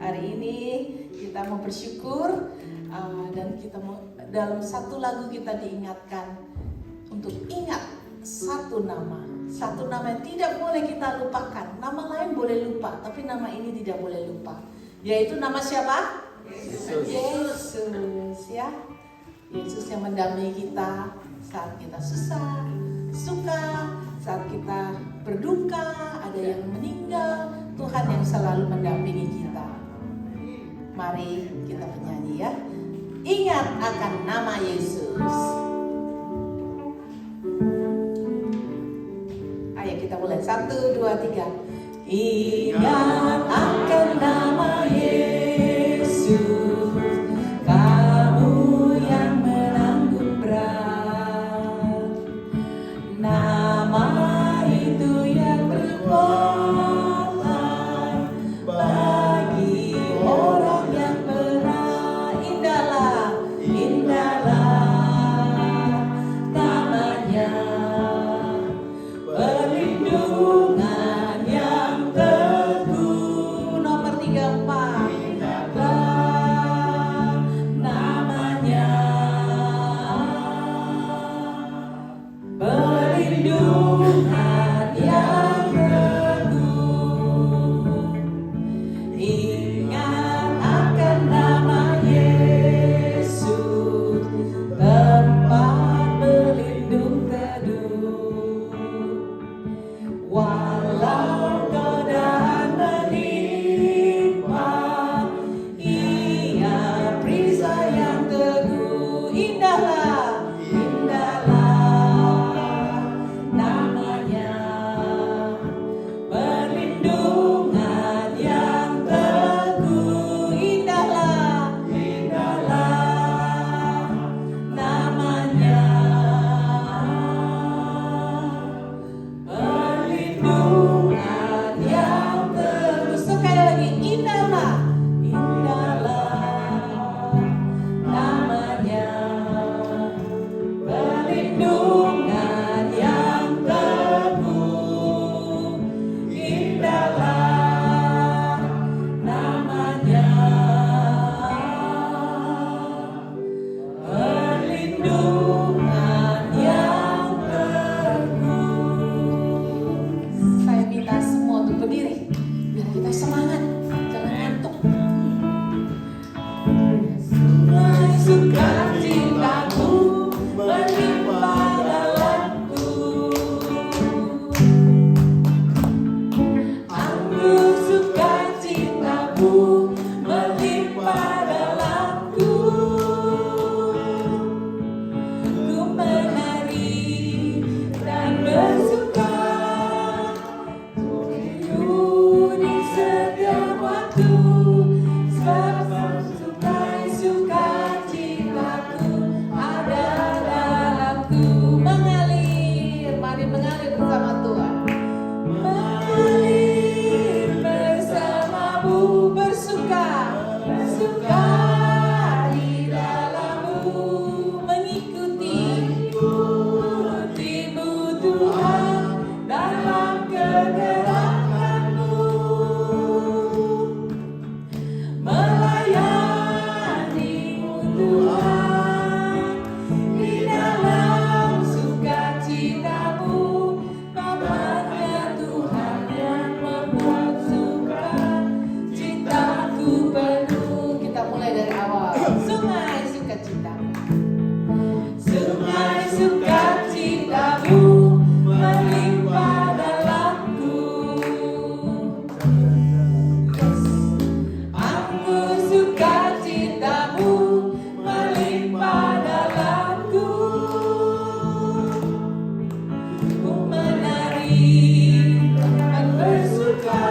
hari ini kita mau bersyukur dan kita mau dalam satu lagu kita diingatkan untuk ingat satu nama yang tidak boleh kita lupakan. Nama lain boleh lupa, tapi nama ini tidak boleh lupa. Yaitu nama siapa? Yesus ya. Yesus yang mendampingi kita saat kita susah, suka, saat kita berduka, ada yang meninggal, Tuhan yang selalu mendampingi kita. Mari kita menyanyi ya. Ingat akan nama Yesus. Ayo kita mulai 1, 2, 3. Ingat akan nama Yesus, kamu yang menanggung berat. Nama itu yang berkuasa bagi orang yang berat. Indahlah namanya, perlindungan yang teguh. Nomor 34. Indahlah namanya, perlindungan yang teguh. Ingat akan nama Yesus, tempat berlindung teduh. Walau godaan menimpa, Ia perisai yang teguh. Indahlah namanya, perlindungan yang teguh. Indahlah namanya, perlindungan yang teguh. Sekali lagi, indahlah namanya, perlindungan yang teguh. Indahlah namanya, perlindungan yang teguh. Saya minta semua untuk berdiri biar kita semangat, jangan ngantuk. Sungai sukacitamu melimpah dalamku, anggur sukacitamu melimpah dalamku. Ku menari dan bersuka di setiap waktu, sebab sungai sukacitaku ada dalamku. Mengalir, mari mengalir bersama Tuhan. Mengalir bersamamu, bersuka di dalammu, mengikutimu Tuhan dalam kegerakanmu, melayanimu Tuhan di dalam sukacitamu. Namanya Tuhan yang membuat sukacitaku penuh. Kita mulai dari awal. Sungai sukacitamu, sungai sukacitamu melimpah dalamku. Anggur sukacitamu melimpah dalamku. Ku menari dan bersuka,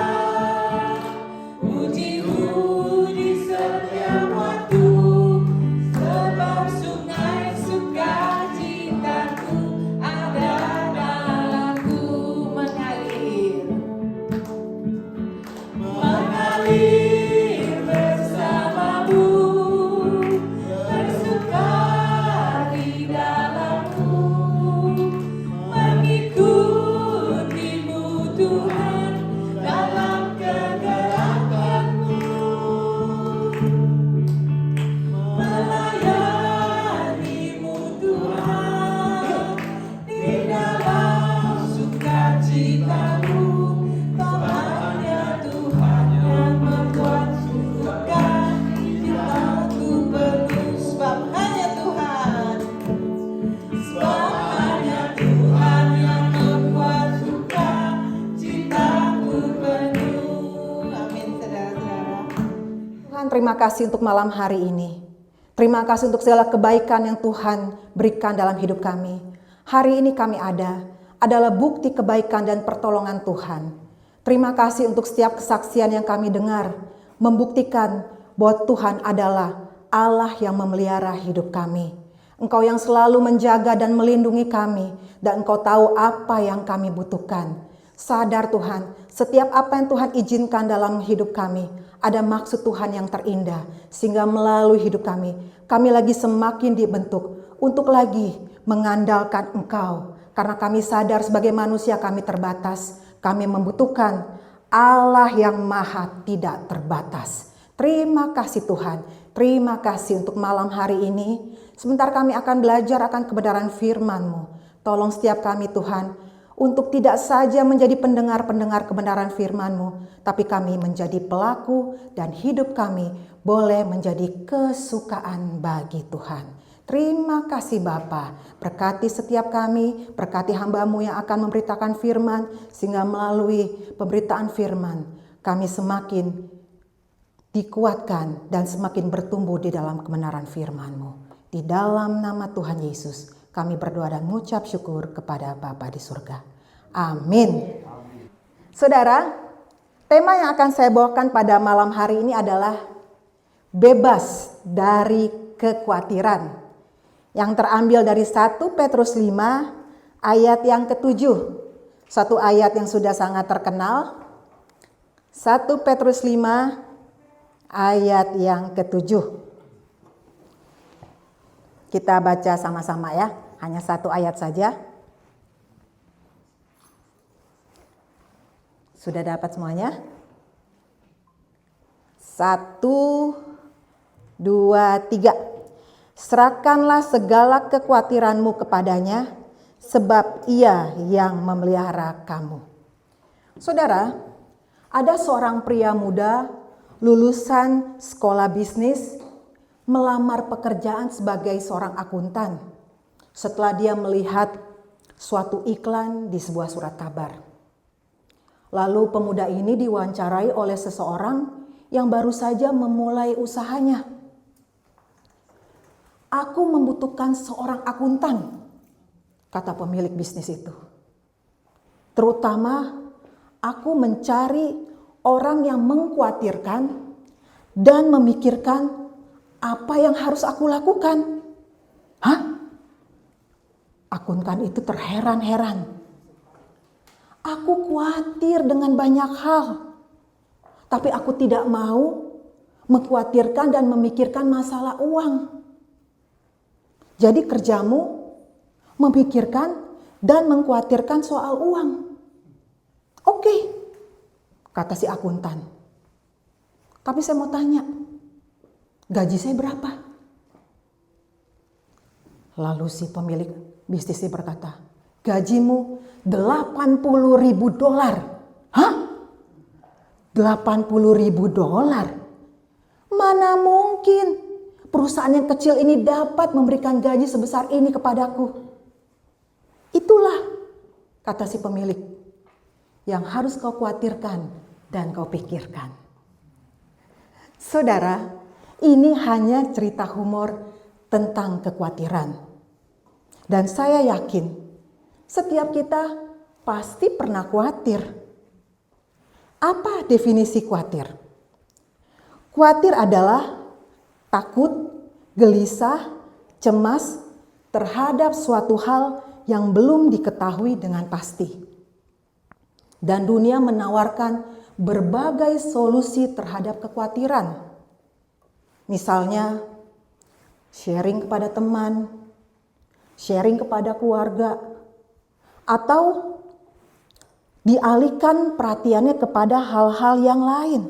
puji-Mu di setiap waktu, sebab sungai sukacitaku ada dalamku. Mengalir bersamamu, bersuka di dalammu, mengikutimu Tuhan dalam kegerakanmu, ciptamu, kau hanya Tuhan yang membuat suka ciptaku penuh. Sebab hanya Tuhan yang membuat suka ciptaku penuh. Amin, saudara-saudara. Tuhan, terima kasih untuk malam hari ini. Terima kasih untuk segala kebaikan yang Tuhan berikan dalam hidup kami. Hari ini kami adalah bukti kebaikan dan pertolongan Tuhan. Terima kasih untuk setiap kesaksian yang kami dengar, membuktikan bahwa Tuhan adalah Allah yang memelihara hidup kami. Engkau yang selalu menjaga dan melindungi kami, dan Engkau tahu apa yang kami butuhkan. Sadar Tuhan, setiap apa yang Tuhan izinkan dalam hidup kami, ada maksud Tuhan yang terindah, sehingga melalui hidup kami lagi semakin dibentuk untuk lagi mengandalkan Engkau. Karena kami sadar sebagai manusia kami terbatas, kami membutuhkan Allah yang maha tidak terbatas. Terima kasih Tuhan, terima kasih untuk malam hari ini. Sebentar kami akan belajar akan kebenaran firman-Mu. Tolong setiap kami Tuhan, untuk tidak saja menjadi pendengar-pendengar kebenaran firman-Mu, tapi kami menjadi pelaku dan hidup kami boleh menjadi kesukaan bagi Tuhan. Terima kasih Bapa, berkati setiap kami, berkati hamba-Mu yang akan memberitakan firman, sehingga melalui pemberitaan firman kami semakin dikuatkan dan semakin bertumbuh di dalam kebenaran firman-Mu. Di dalam nama Tuhan Yesus, kami berdoa dan mengucap syukur kepada Bapa di surga. Amin. Saudara, tema yang akan saya bawakan pada malam hari ini adalah bebas dari kekhawatiran. Yang terambil dari 1 Petrus 5 ayat yang ke-7. Satu ayat yang sudah sangat terkenal. 1 Petrus 5 ayat yang ke-7. Kita baca sama-sama ya, hanya satu ayat saja. Sudah dapat semuanya? 1, 2, 3. Serahkanlah segala kekhawatiranmu kepadanya, sebab Ia yang memelihara kamu. Saudara, ada seorang pria muda lulusan sekolah bisnis melamar pekerjaan sebagai seorang akuntan setelah dia melihat suatu iklan di sebuah surat kabar. Lalu pemuda ini diwawancarai oleh seseorang yang baru saja memulai usahanya. Aku membutuhkan seorang akuntan, kata pemilik bisnis itu. Terutama aku mencari orang yang mengkhawatirkan dan memikirkan apa yang harus aku lakukan. Hah? Akuntan itu terheran-heran. Aku khawatir dengan banyak hal, tapi aku tidak mau mengkhawatirkan dan memikirkan masalah uang. Jadi kerjamu memikirkan dan mengkhawatirkan soal uang. Oke, kata si akuntan. Tapi saya mau tanya, gaji saya berapa? Lalu si pemilik bisnis ini berkata, gajimu $80.000. Hah? $80.000? Mana mungkin perusahaan yang kecil ini dapat memberikan gaji sebesar ini kepadaku. Itulah, kata si pemilik, yang harus kau khawatirkan dan kau pikirkan. Saudara, ini hanya cerita humor tentang kekhawatiran. Dan saya yakin setiap kita pasti pernah khawatir. Apa definisi khawatir? Khawatir adalah takut, gelisah, cemas terhadap suatu hal yang belum diketahui dengan pasti. Dan dunia menawarkan berbagai solusi terhadap kekhawatiran. Misalnya, sharing kepada teman, sharing kepada keluarga, atau dialihkan perhatiannya kepada hal-hal yang lain.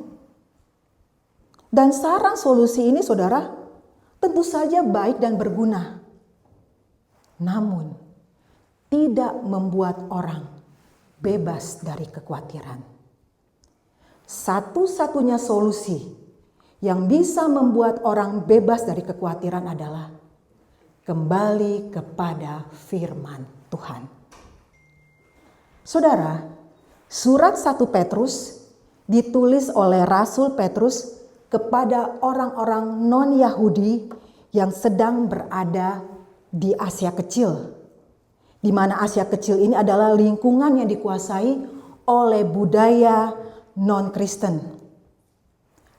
Dan saran solusi ini, saudara, tentu saja baik dan berguna. Namun, tidak membuat orang bebas dari kekhawatiran. Satu-satunya solusi yang bisa membuat orang bebas dari kekhawatiran adalah kembali kepada firman Tuhan. Saudara, surat 1 Petrus ditulis oleh Rasul Petrus kepada orang-orang non-Yahudi yang sedang berada di Asia Kecil. Di mana Asia Kecil ini adalah lingkungan yang dikuasai oleh budaya non-Kristen.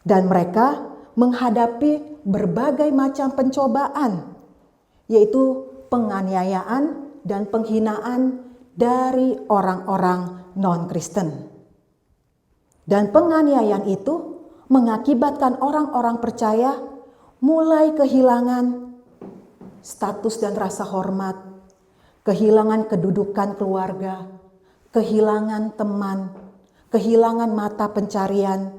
Dan mereka menghadapi berbagai macam pencobaan, yaitu penganiayaan dan penghinaan dari orang-orang non-Kristen. Dan penganiayaan itu mengakibatkan orang-orang percaya mulai kehilangan status dan rasa hormat, kehilangan kedudukan keluarga, kehilangan teman, kehilangan mata pencarian,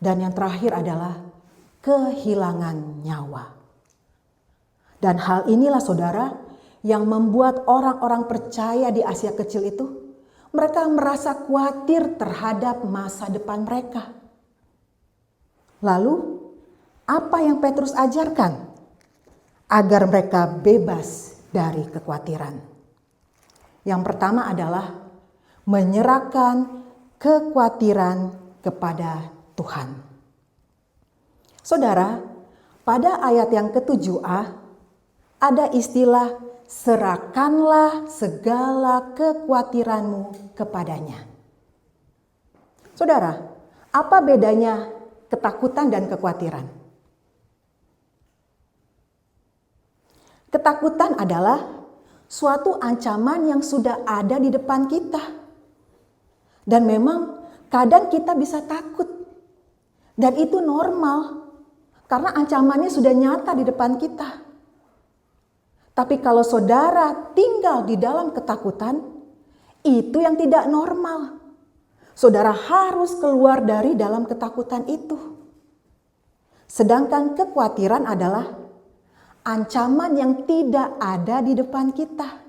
dan yang terakhir adalah kehilangan nyawa. Dan hal inilah saudara yang membuat orang-orang percaya di Asia Kecil itu, mereka merasa khawatir terhadap masa depan mereka. Lalu, apa yang Petrus ajarkan agar mereka bebas dari kekhawatiran? Yang pertama adalah menyerahkan kekhawatiran kepada Tuhan. Saudara, pada ayat yang ke-7a ada istilah serahkanlah segala kekhawatiranmu kepadanya. Saudara, apa bedanya ketakutan dan kekhawatiran? Ketakutan adalah suatu ancaman yang sudah ada di depan kita. Dan memang kadang kita bisa takut. Dan itu normal. Karena ancamannya sudah nyata di depan kita. Tapi kalau saudara tinggal di dalam ketakutan, itu yang tidak normal. Saudara harus keluar dari dalam ketakutan itu. Sedangkan kekhawatiran adalah ancaman yang tidak ada di depan kita.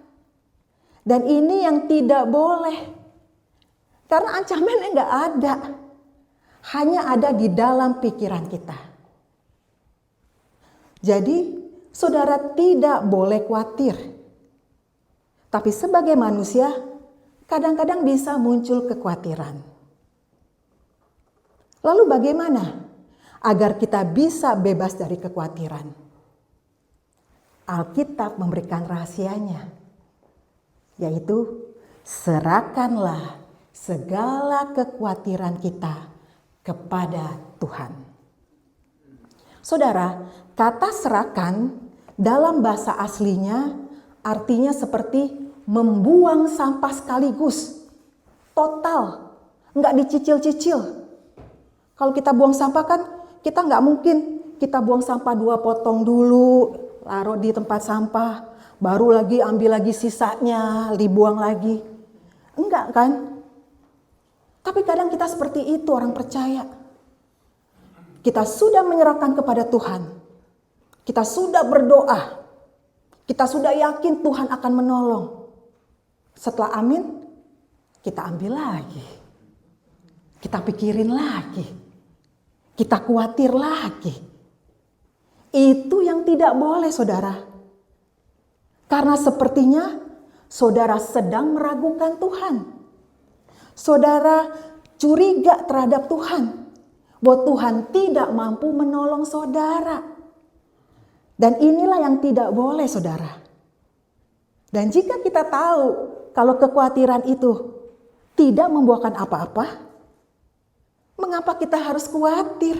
Dan ini yang tidak boleh. Karena ancamannya nggak ada. Hanya ada di dalam pikiran kita. Jadi saudara tidak boleh khawatir. Tapi sebagai manusia, kadang-kadang bisa muncul kekhawatiran. Lalu bagaimana agar kita bisa bebas dari kekhawatiran? Alkitab memberikan rahasianya, yaitu serahkanlah segala kekhawatiran kita kepada Tuhan. Saudara, kata serahkan dalam bahasa aslinya artinya seperti membuang sampah sekaligus, total, nggak dicicil-cicil. Kalau kita buang sampah kan kita nggak mungkin kita buang sampah 2 potong dulu, taruh di tempat sampah, baru lagi ambil lagi sisanya, dibuang lagi. Enggak kan? Tapi kadang kita seperti itu orang percaya. Kita sudah menyerahkan kepada Tuhan. Kita sudah berdoa. Kita sudah yakin Tuhan akan menolong. Setelah amin, kita ambil lagi. Kita pikirin lagi. Kita khawatir lagi. Itu yang tidak boleh saudara. Karena sepertinya saudara sedang meragukan Tuhan. Saudara curiga terhadap Tuhan. Bahwa Tuhan tidak mampu menolong saudara. Dan inilah yang tidak boleh saudara. Dan jika kita tahu kalau kekhawatiran itu tidak membuahkan apa-apa, mengapa kita harus khawatir?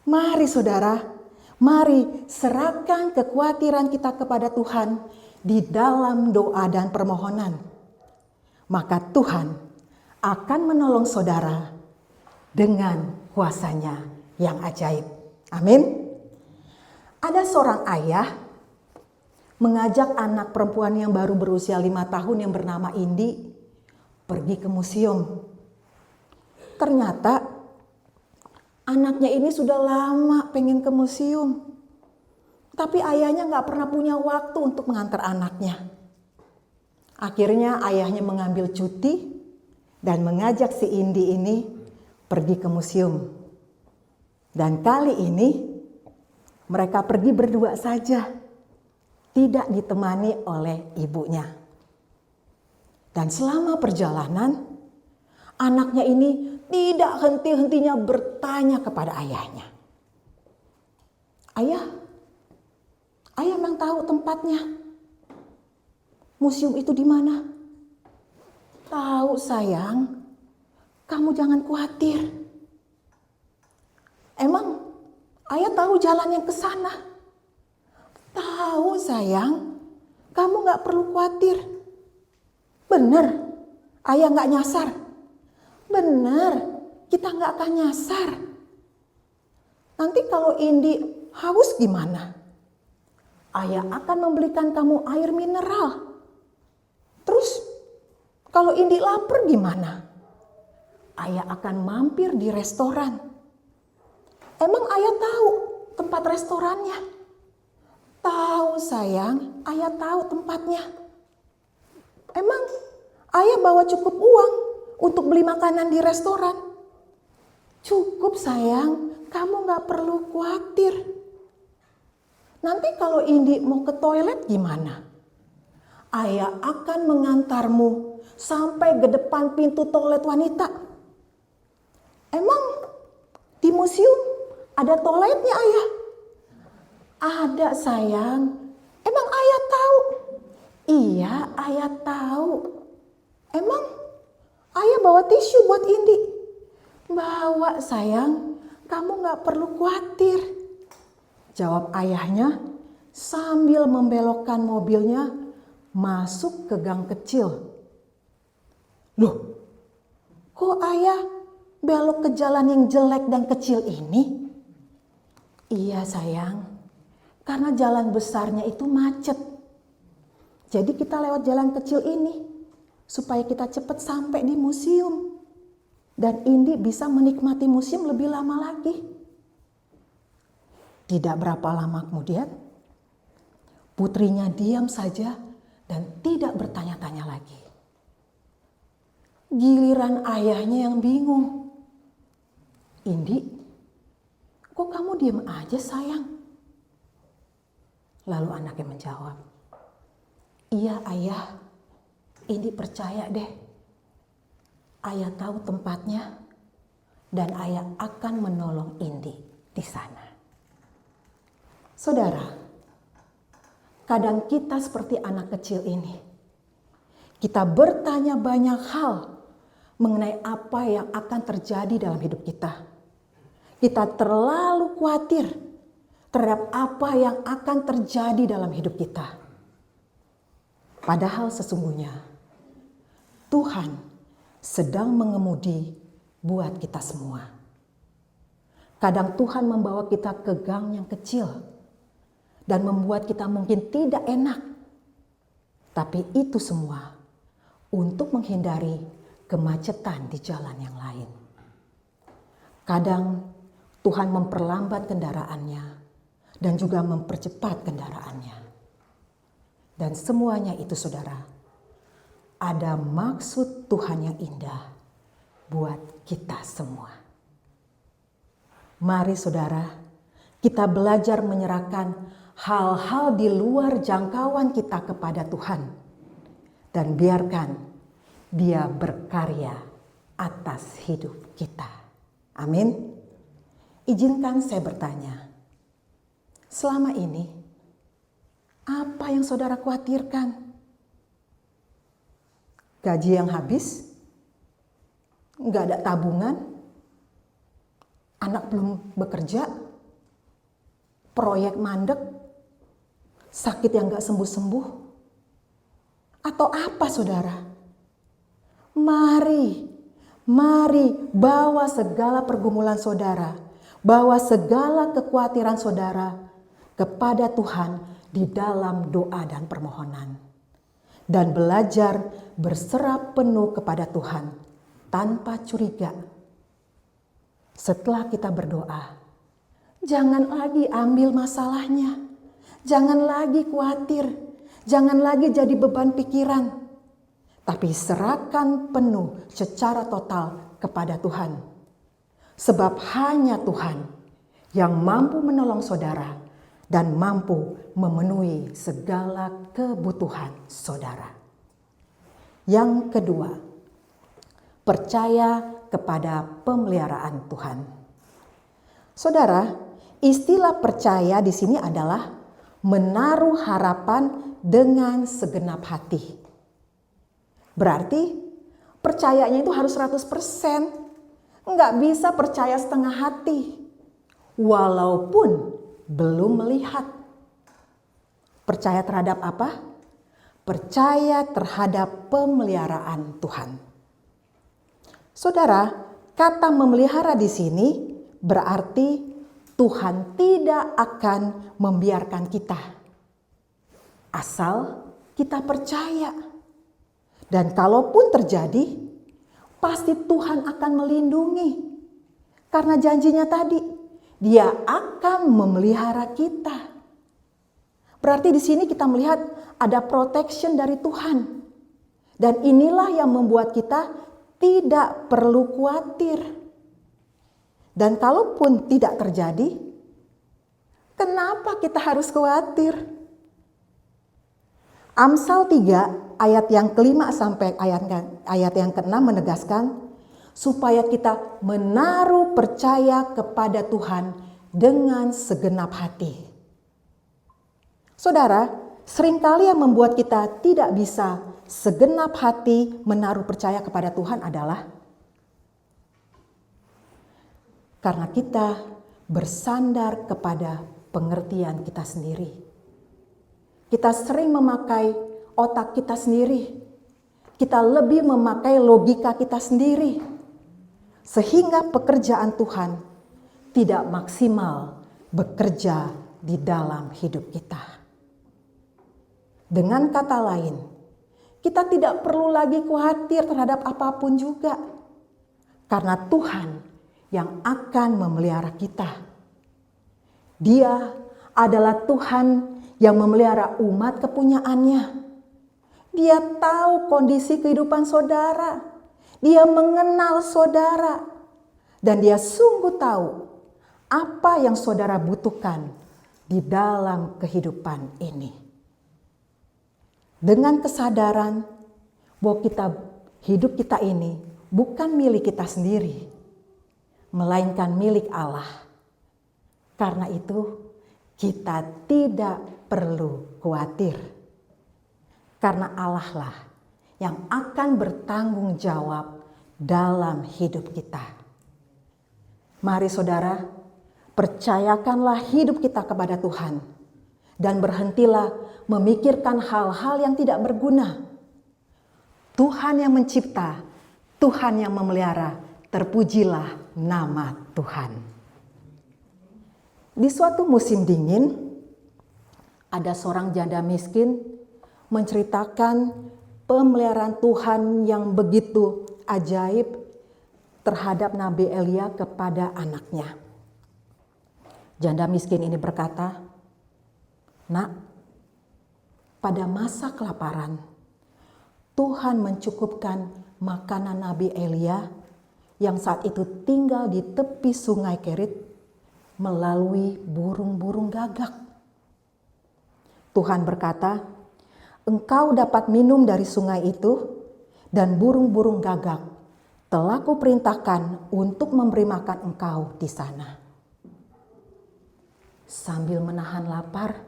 Mari saudara, mari serahkan kekhawatiran kita kepada Tuhan di dalam doa dan permohonan. Maka Tuhan akan menolong saudara dengan kuasanya yang ajaib. Amin. Ada seorang ayah mengajak anak perempuan yang baru berusia 5 tahun yang bernama Indi pergi ke museum. Ternyata anaknya ini sudah lama pengen ke museum. Tapi ayahnya gak pernah punya waktu untuk mengantar anaknya. Akhirnya ayahnya mengambil cuti dan mengajak si Indi ini pergi ke museum. Dan kali ini mereka pergi berdua saja, tidak ditemani oleh ibunya. Dan selama perjalanan, anaknya ini tidak henti-hentinya bertanya kepada ayahnya. Ayah memang tahu tempatnya. Museum itu di mana? Tahu sayang, kamu jangan khawatir. Emang ayah tahu jalan yang ke sana? Tahu sayang, kamu gak perlu khawatir. Bener, ayah gak nyasar. Bener, kita gak akan nyasar. Nanti kalau Indi haus gimana? Ayah akan membelikan kamu air mineral. Terus kalau Indi lapar gimana? Ayah akan mampir di restoran. Emang ayah tahu tempat restorannya? Tahu sayang, ayah tahu tempatnya. Emang ayah bawa cukup uang untuk beli makanan di restoran? Cukup sayang, kamu gak perlu khawatir. Nanti kalau Indi mau ke toilet gimana? Ayah akan mengantarmu sampai ke depan pintu toilet wanita. Emang di museum ada toiletnya ayah? Ada sayang. Emang ayah tahu? Iya, ayah tahu. Emang ayah bawa tisu buat Indi? Bawa sayang, kamu gak perlu khawatir. Jawab ayahnya sambil membelokkan mobilnya masuk ke gang kecil. Loh, kok ayah belok ke jalan yang jelek dan kecil ini? Iya sayang, karena jalan besarnya itu macet. Jadi kita lewat jalan kecil ini supaya kita cepat sampai di museum. Dan Indi bisa menikmati museum lebih lama lagi. Tidak berapa lama kemudian, putrinya diam saja dan tidak bertanya-tanya lagi. Giliran ayahnya yang bingung. Indi, kok kamu diam aja sayang? Lalu anaknya menjawab, iya ayah, Indi percaya deh. Ayah tahu tempatnya dan ayah akan menolong Indi di sana. Saudara, kadang kita seperti anak kecil ini. Kita bertanya banyak hal mengenai apa yang akan terjadi dalam hidup kita. Kita terlalu khawatir terhadap apa yang akan terjadi dalam hidup kita. Padahal sesungguhnya Tuhan sedang mengemudi buat kita semua. Kadang Tuhan membawa kita ke gang yang kecil dan membuat kita mungkin tidak enak. Tapi itu semua untuk menghindari kemacetan di jalan yang lain. Kadang Tuhan memperlambat kendaraannya dan juga mempercepat kendaraannya. Dan semuanya itu saudara, ada maksud Tuhan yang indah buat kita semua. Mari saudara, kita belajar menyerahkan hal-hal di luar jangkauan kita kepada Tuhan. Dan biarkan Dia berkarya atas hidup kita. Amin. Izinkan saya bertanya, selama ini apa yang saudara khawatirkan? Gaji yang habis? Nggak ada tabungan? Anak belum bekerja? Proyek mandek? Sakit yang gak sembuh-sembuh? Atau apa saudara? Mari bawa segala pergumulan saudara, bawa segala kekhawatiran saudara kepada Tuhan di dalam doa dan permohonan. Dan belajar berserah penuh kepada Tuhan tanpa curiga. Setelah kita berdoa, jangan lagi ambil masalahnya. Jangan lagi khawatir. Jangan lagi jadi beban pikiran. tapi serahkan penuh secara total kepada Tuhan. Sebab hanya Tuhan yang mampu menolong saudara dan mampu memenuhi segala kebutuhan saudara. Yang kedua, percaya kepada pemeliharaan Tuhan. Saudara, istilah percaya di sini adalah menaruh harapan dengan segenap hati. Berarti percayanya itu harus 100%. Enggak bisa percaya setengah hati. Walaupun belum melihat. Percaya terhadap apa? Percaya terhadap pemeliharaan Tuhan. Saudara, kata memelihara di sini berarti Tuhan tidak akan membiarkan kita. Asal kita percaya. Dan kalaupun terjadi, pasti Tuhan akan melindungi. Karena janjinya tadi, Dia akan memelihara kita. Berarti di sini kita melihat ada protection dari Tuhan. Dan inilah yang membuat kita tidak perlu khawatir. Dan kalaupun tidak terjadi, kenapa kita harus khawatir? Amsal 3 ayat yang kelima sampai ayat yang keenam menegaskan supaya kita menaruh percaya kepada Tuhan dengan segenap hati. Saudara, seringkali yang membuat kita tidak bisa segenap hati menaruh percaya kepada Tuhan adalah karena kita bersandar kepada pengertian kita sendiri. Kita sering memakai otak kita sendiri. Kita lebih memakai logika kita sendiri. Sehingga pekerjaan Tuhan tidak maksimal bekerja di dalam hidup kita. Dengan kata lain, kita tidak perlu lagi khawatir terhadap apapun juga. Karena Tuhan yang akan memelihara kita. Dia adalah Tuhan yang memelihara umat kepunyaannya. Dia tahu kondisi kehidupan saudara. Dia mengenal saudara. Dan Dia sungguh tahu apa yang saudara butuhkan di dalam kehidupan ini. Dengan kesadaran bahwa hidup kita ini bukan milik kita sendiri, melainkan milik Allah. Karena itu kita tidak perlu khawatir. Karena Allah lah yang akan bertanggung jawab dalam hidup kita. Mari saudara, percayakanlah hidup kita kepada Tuhan. Dan berhentilah memikirkan hal-hal yang tidak berguna. Tuhan yang mencipta, Tuhan yang memelihara, terpujilah nama Tuhan. Di suatu musim dingin, ada seorang janda miskin menceritakan pemeliharaan Tuhan yang begitu ajaib terhadap Nabi Elia kepada anaknya. Janda miskin ini berkata, "Nak, pada masa kelaparan, Tuhan mencukupkan makanan Nabi Elia yang saat itu tinggal di tepi sungai Kerit melalui burung-burung gagak. Tuhan berkata, engkau dapat minum dari sungai itu dan burung-burung gagak telah kuperintahkan untuk memberi makan engkau di sana." Sambil menahan lapar,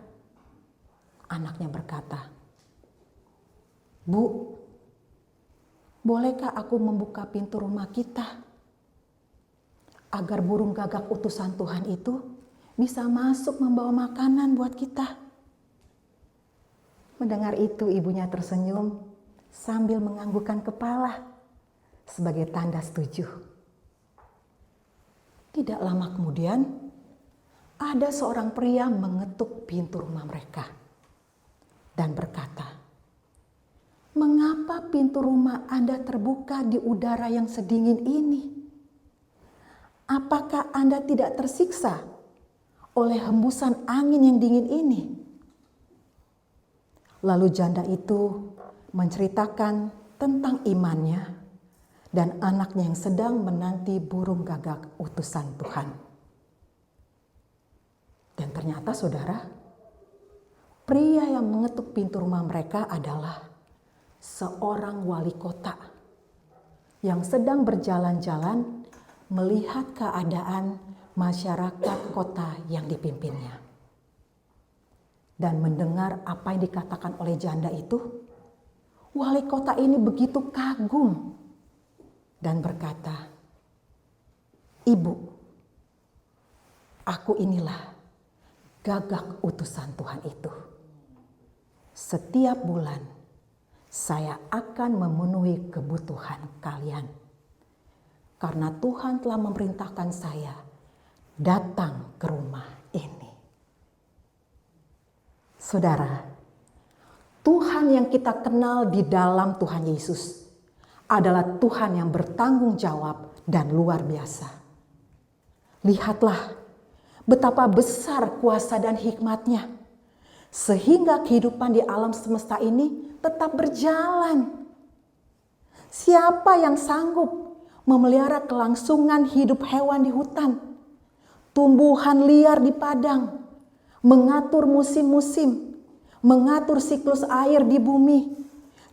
anaknya berkata, "Bu, bolehkah aku membuka pintu rumah kita agar burung gagak utusan Tuhan itu bisa masuk membawa makanan buat kita?" Mendengar itu ibunya tersenyum sambil menganggukkan kepala sebagai tanda setuju. Tidak lama kemudian ada seorang pria mengetuk pintu rumah mereka dan berkata, "Mengapa pintu rumah Anda terbuka di udara yang sedingin ini? Apakah Anda tidak tersiksa oleh hembusan angin yang dingin ini?" Lalu janda itu menceritakan tentang imannya dan anaknya yang sedang menanti burung gagak utusan Tuhan. Dan ternyata saudara, pria yang mengetuk pintu rumah mereka adalah seorang wali kota yang sedang berjalan-jalan melihat keadaan masyarakat kota yang dipimpinnya. Dan mendengar apa yang dikatakan oleh janda itu, wali kota ini begitu kagum dan berkata, "Ibu, aku inilah gagak utusan Tuhan itu. Setiap bulan saya akan memenuhi kebutuhan kalian. Karena Tuhan telah memerintahkan saya datang ke rumah ini." Saudara, Tuhan yang kita kenal di dalam Tuhan Yesus adalah Tuhan yang bertanggung jawab dan luar biasa. Lihatlah betapa besar kuasa dan hikmat-Nya, sehingga kehidupan di alam semesta ini tetap berjalan. Siapa yang sanggup memelihara kelangsungan hidup hewan di hutan, tumbuhan liar di padang, mengatur musim-musim, mengatur siklus air di bumi,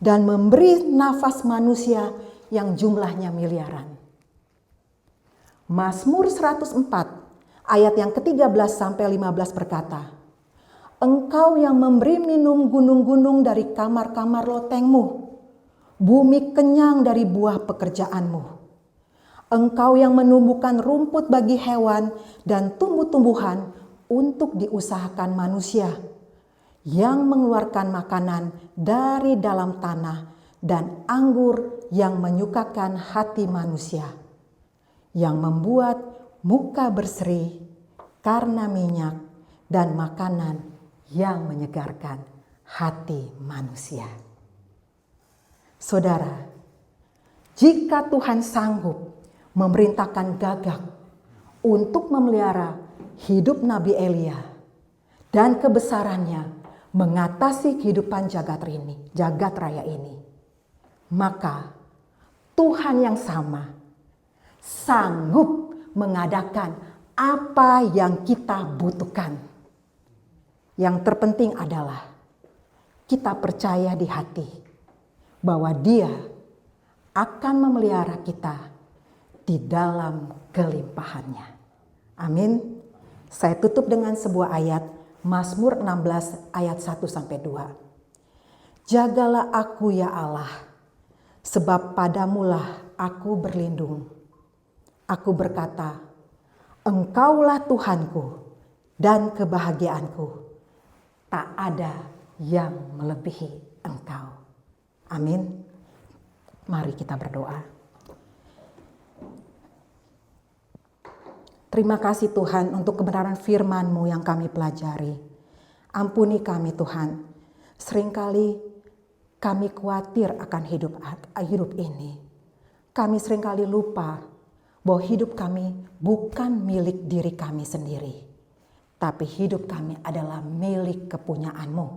dan memberi nafas manusia yang jumlahnya miliaran. Mazmur 104 ayat yang ke-13 sampai 15 berkata, "Engkau yang memberi minum gunung-gunung dari kamar-kamar lotengmu, bumi kenyang dari buah pekerjaanmu. Engkau yang menumbuhkan rumput bagi hewan dan tumbuh-tumbuhan untuk diusahakan manusia, yang mengeluarkan makanan dari dalam tanah dan anggur yang menyukakan hati manusia, yang membuat muka berseri karena minyak dan makanan yang menyegarkan hati manusia." Saudara, jika Tuhan sanggup memerintahkan gagak untuk memelihara hidup Nabi Elia dan kebesarannya mengatasi kehidupan jagat raya ini, maka Tuhan yang sama sanggup mengadakan apa yang kita butuhkan. Yang terpenting adalah kita percaya di hati bahwa Dia akan memelihara kita di dalam kelimpahannya. Amin. Saya tutup dengan sebuah ayat, Mazmur 16 ayat 1-2. "Jagalah aku ya Allah, sebab padamulah aku berlindung. Aku berkata, Engkaulah Tuhanku dan kebahagiaanku. Tak ada yang melebihi Engkau." Amin. Mari kita berdoa. Terima kasih Tuhan untuk kebenaran firman-Mu yang kami pelajari. Ampuni kami Tuhan, seringkali kami khawatir akan hidup ini. Kami seringkali lupa bahwa hidup kami bukan milik diri kami sendiri, tapi hidup kami adalah milik kepunyaan-Mu.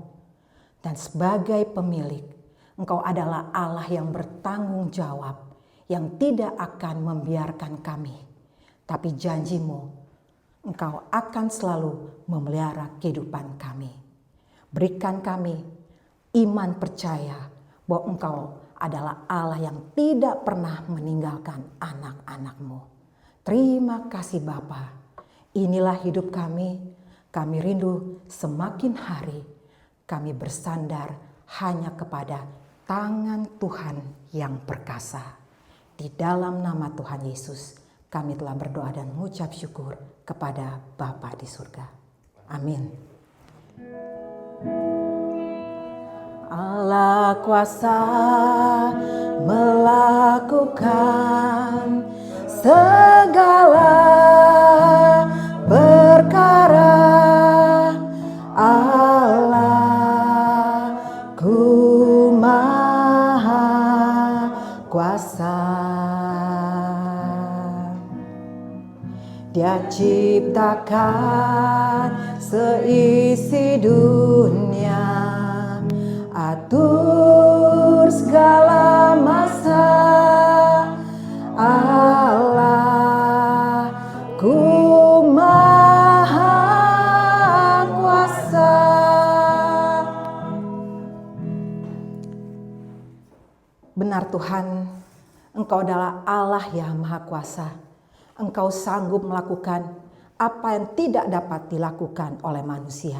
Dan sebagai pemilik, Engkau adalah Allah yang bertanggung jawab, yang tidak akan membiarkan kami. Tapi janji-Mu, Engkau akan selalu memelihara kehidupan kami. Berikan kami iman percaya bahwa Engkau adalah Allah yang tidak pernah meninggalkan anak-anak-Mu. Terima kasih Bapa. Inilah hidup kami. Kami rindu semakin hari kami bersandar hanya kepada tangan Tuhan yang perkasa. Di dalam nama Tuhan Yesus, kami telah berdoa dan mengucap syukur kepada Bapa di surga. Amin. Allah kuasa melakukan segala perkara. Allahku maha kuasa. Dia ciptakan seisi dunia, atur segala benar Tuhan, Engkau adalah Allah yang Maha Kuasa. Engkau sanggup melakukan apa yang tidak dapat dilakukan oleh manusia.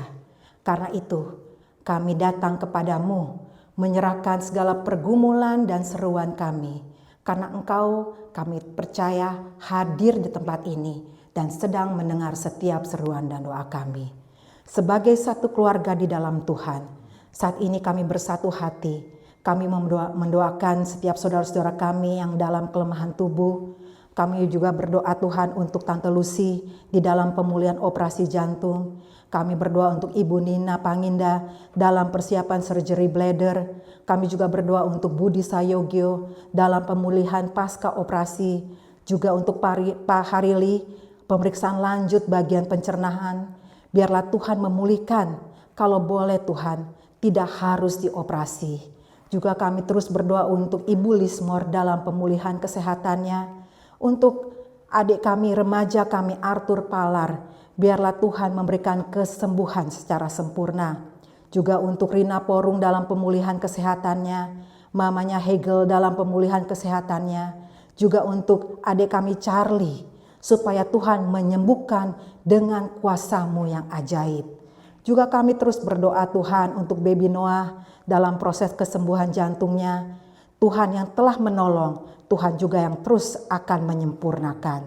Karena itu kami datang kepadamu menyerahkan segala pergumulan dan seruan kami. Karena Engkau, kami percaya, hadir di tempat ini dan sedang mendengar setiap seruan dan doa kami. Sebagai satu keluarga di dalam Tuhan, saat ini kami bersatu hati. Kami mendoakan setiap saudara-saudara kami yang dalam kelemahan tubuh. Kami juga berdoa Tuhan untuk Tante Lucy di dalam pemulihan operasi jantung. Kami berdoa untuk Ibu Nina Panginda dalam persiapan surgery bladder. Kami juga berdoa untuk Budi Sayogyo dalam pemulihan pasca operasi. Juga untuk Pak Harili, pemeriksaan lanjut bagian pencernaan. Biarlah Tuhan memulihkan, kalau boleh Tuhan, tidak harus dioperasi. Juga kami terus berdoa untuk Ibu Lismore dalam pemulihan kesehatannya. Untuk adik kami, remaja kami Arthur Palar, biarlah Tuhan memberikan kesembuhan secara sempurna. Juga untuk Rina Porung dalam pemulihan kesehatannya, mamanya Hegel dalam pemulihan kesehatannya. Juga untuk adik kami Charlie, supaya Tuhan menyembuhkan dengan kuasa-Mu yang ajaib. Juga kami terus berdoa Tuhan untuk baby Noah dalam proses kesembuhan jantungnya. Tuhan yang telah menolong, Tuhan juga yang terus akan menyempurnakan.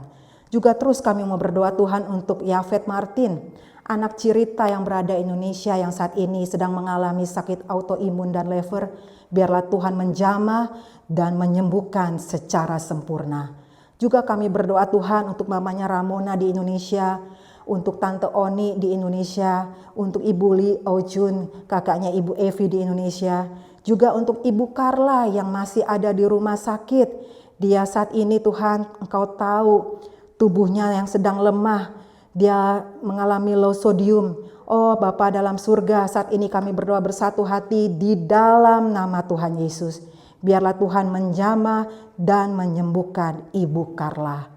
Juga terus kami mau berdoa Tuhan untuk Yafet Martin, anak Cirita yang berada di Indonesia yang saat ini sedang mengalami sakit autoimun dan liver. Biarlah Tuhan menjamah dan menyembuhkan secara sempurna. Juga kami berdoa Tuhan untuk mamanya Ramona di Indonesia, untuk Tante Oni di Indonesia, untuk Ibu Li Ojun, kakaknya Ibu Evi di Indonesia. Juga untuk Ibu Carla yang masih ada di rumah sakit. Dia saat ini Tuhan, Engkau tahu tubuhnya yang sedang lemah. Dia mengalami low sodium. Oh Bapa dalam surga, saat ini kami berdoa bersatu hati di dalam nama Tuhan Yesus. Biarlah Tuhan menjamah dan menyembuhkan Ibu Carla.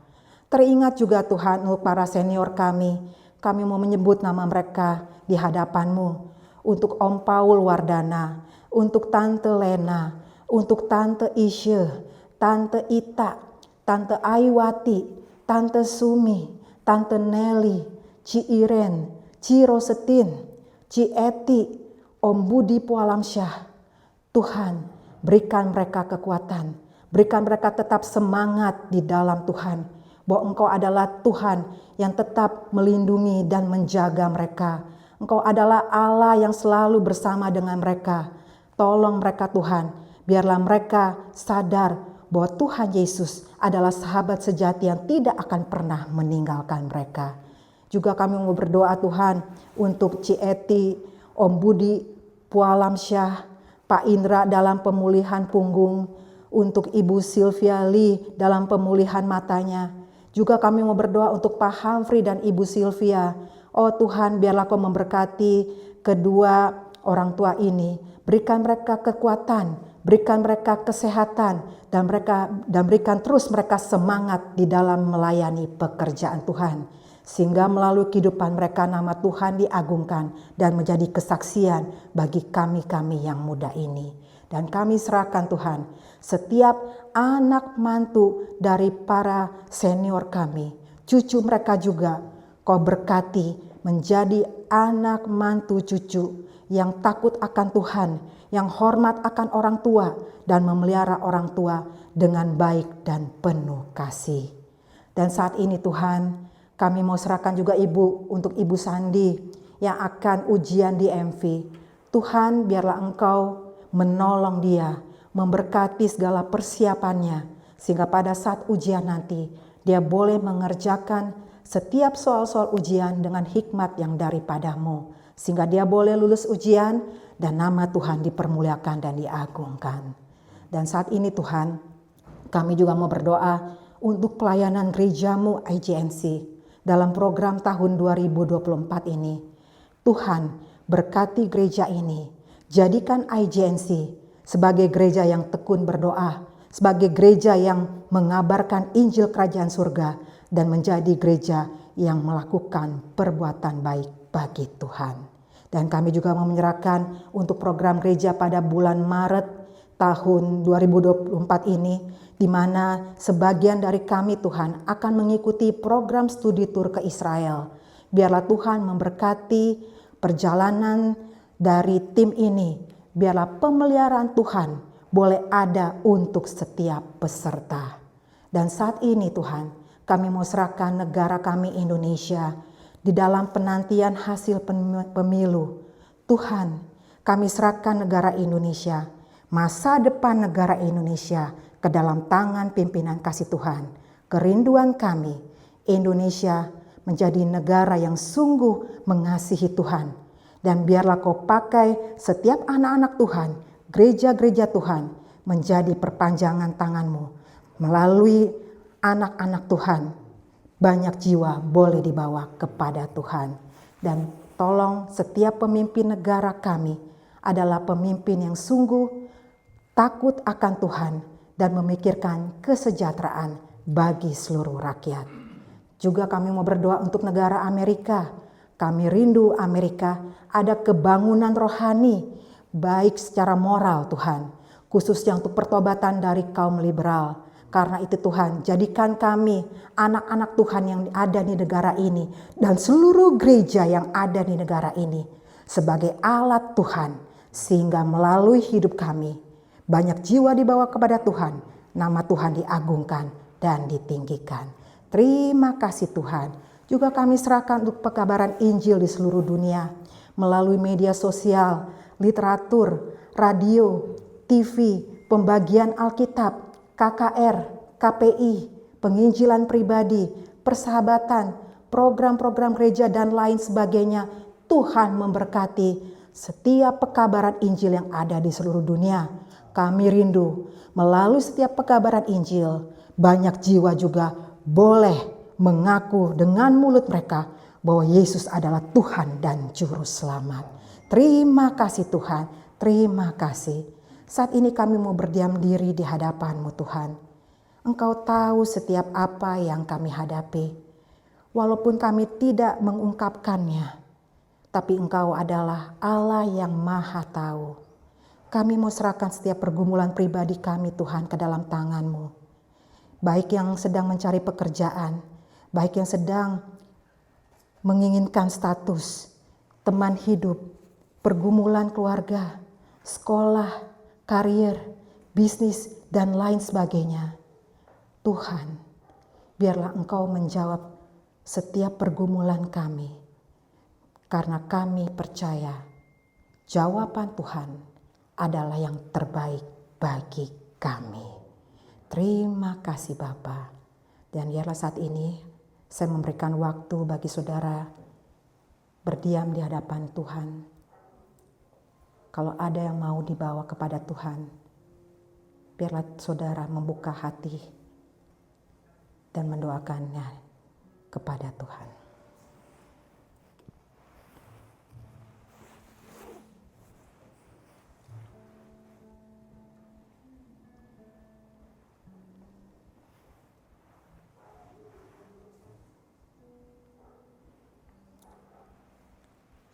Teringat juga Tuhan untuk para senior kami mau menyebut nama mereka di hadapan-Mu. Untuk Om Paul Wardana, untuk Tante Lena, untuk Tante Isye, Tante Ita, Tante Aiwati, Tante Sumi, Tante Nelly, Ci Iren, Ci Rosetin, Ci Eti, Om Budi Pualamsyah. Tuhan, berikan mereka kekuatan, berikan mereka tetap semangat di dalam Tuhan. Bahwa Engkau adalah Tuhan yang tetap melindungi dan menjaga mereka. Engkau adalah Allah yang selalu bersama dengan mereka. Tolong mereka Tuhan, biarlah mereka sadar bahwa Tuhan Yesus adalah sahabat sejati yang tidak akan pernah meninggalkan mereka. Juga kami mau berdoa Tuhan untuk Ci Eti, Om Budi Pualamsyah, Pak Indra dalam pemulihan punggung, untuk Ibu Sylvia Lee dalam pemulihan matanya. Juga kami mau berdoa untuk Pak Humphrey dan Ibu Sylvia. Oh Tuhan, biarlah Kau memberkati kedua orang tua ini. Berikan mereka kekuatan, berikan mereka kesehatan, dan berikan terus mereka semangat di dalam melayani pekerjaan Tuhan. Sehingga melalui kehidupan mereka nama Tuhan diagungkan dan menjadi kesaksian bagi kami-kami yang muda ini. Dan kami serahkan Tuhan setiap anak mantu dari para senior kami, cucu mereka juga Kau berkati menjadi anak mantu cucu yang takut akan Tuhan, yang hormat akan orang tua dan memelihara orang tua dengan baik dan penuh kasih. Dan saat ini Tuhan, kami mau serahkan juga Ibu untuk Ibu Sandi yang akan ujian di MV. Tuhan, biarlah Engkau menolong dia, memberkati segala persiapannya, sehingga pada saat ujian nanti dia boleh mengerjakan setiap soal-soal ujian dengan hikmat yang daripada-Mu, sehingga dia boleh lulus ujian dan nama Tuhan dipermuliakan dan diagungkan. Dan saat ini Tuhan, kami juga mau berdoa untuk pelayanan gereja-Mu IJNC dalam program tahun 2024 ini. Tuhan, berkati gereja ini. Jadikan IJNC sebagai gereja yang tekun berdoa, sebagai gereja yang mengabarkan Injil Kerajaan Surga, dan menjadi gereja yang melakukan perbuatan baik bagi Tuhan. Dan kami juga mau menyerahkan untuk program gereja pada bulan Maret tahun 2024 ini, di mana sebagian dari kami Tuhan akan mengikuti program studi tur ke Israel. Biarlah Tuhan memberkati perjalanan dari tim ini. Biarlah pemeliharaan Tuhan boleh ada untuk setiap peserta. Dan saat ini Tuhan, kami mau serahkan negara kami Indonesia di dalam penantian hasil pemilu. Tuhan, kami serahkan negara Indonesia, masa depan negara Indonesia ke dalam tangan pimpinan kasih Tuhan. Kerinduan kami, Indonesia menjadi negara yang sungguh mengasihi Tuhan. Dan biarlah Kau pakai setiap anak-anak Tuhan, gereja-gereja Tuhan menjadi perpanjangan tangan-Mu. Melalui anak-anak Tuhan, banyak jiwa boleh dibawa kepada Tuhan. Dan tolong setiap pemimpin negara kami adalah pemimpin yang sungguh takut akan Tuhan dan memikirkan kesejahteraan bagi seluruh rakyat. Juga kami mau berdoa untuk negara Amerika. Kami rindu Amerika ada kebangunan rohani, baik secara moral Tuhan, khususnya untuk pertobatan dari kaum liberal. Karena itu Tuhan, jadikan kami anak-anak Tuhan yang ada di negara ini dan seluruh gereja yang ada di negara ini sebagai alat Tuhan, sehingga melalui hidup kami banyak jiwa dibawa kepada Tuhan, nama Tuhan diagungkan dan ditinggikan. Terima kasih Tuhan. Juga kami serahkan untuk pekabaran Injil di seluruh dunia melalui media sosial, literatur, radio, TV, pembagian Alkitab, KKR, KPI, penginjilan pribadi, persahabatan, program-program gereja dan lain sebagainya. Tuhan memberkati setiap pekabaran Injil yang ada di seluruh dunia. Kami rindu melalui setiap pekabaran Injil, banyak jiwa juga boleh mengaku dengan mulut mereka bahwa Yesus adalah Tuhan dan Juru Selamat. Terima kasih Tuhan, terima kasih. Saat ini kami mau berdiam diri di hadapan-Mu Tuhan. Engkau tahu setiap apa yang kami hadapi. Walaupun kami tidak mengungkapkannya, tapi Engkau adalah Allah yang Maha Tahu. Kami mau serahkan setiap pergumulan pribadi kami Tuhan ke dalam tangan-Mu. Baik yang sedang mencari pekerjaan, baik yang sedang menginginkan status, teman hidup, pergumulan keluarga, sekolah, karir, bisnis, dan lain sebagainya. Tuhan, biarlah Engkau menjawab setiap pergumulan kami. Karena kami percaya jawaban Tuhan adalah yang terbaik bagi kami. Terima kasih Bapa. Dan biarlah saat ini saya memberikan waktu bagi saudara berdiam di hadapan Tuhan. Kalau ada yang mau dibawa kepada Tuhan, biarlah saudara membuka hati dan mendoakannya kepada Tuhan.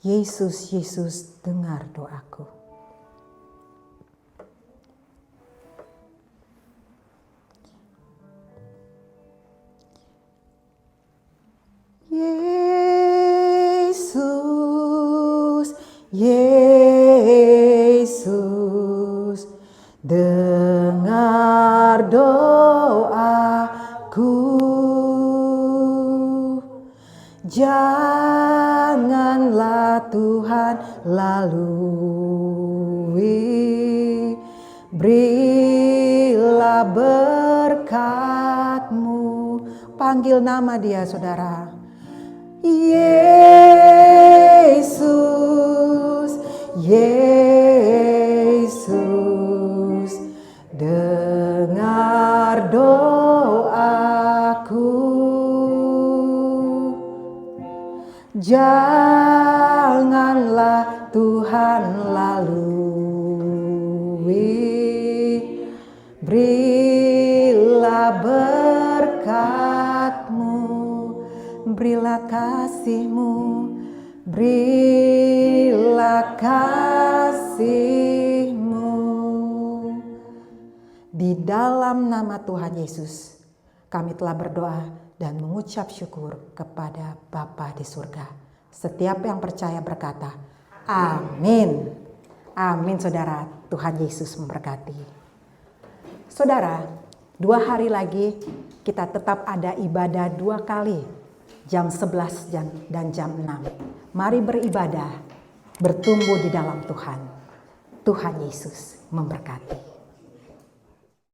Yesus, Yesus, dengar doaku. Yesus, Yesus, dengar doaku. Janganlah Tuhan lalui, berilah berkat-Mu. Panggil nama dia saudara. Yesus, Yesus, dengar doaku. Janganlah Tuhan lalui, berilah berkat-Mu, berilah kasih-Mu, berilah kasih-Mu. Di dalam nama Tuhan Yesus, kami telah berdoa dan mengucap syukur kepada Bapa di surga. Setiap yang percaya berkata, amin. Amin saudara, Tuhan Yesus memberkati. Saudara, 2 hari lagi kita tetap ada ibadah 2 kali. Jam 11 dan jam 6. Mari beribadah, bertumbuh di dalam Tuhan. Tuhan Yesus memberkati.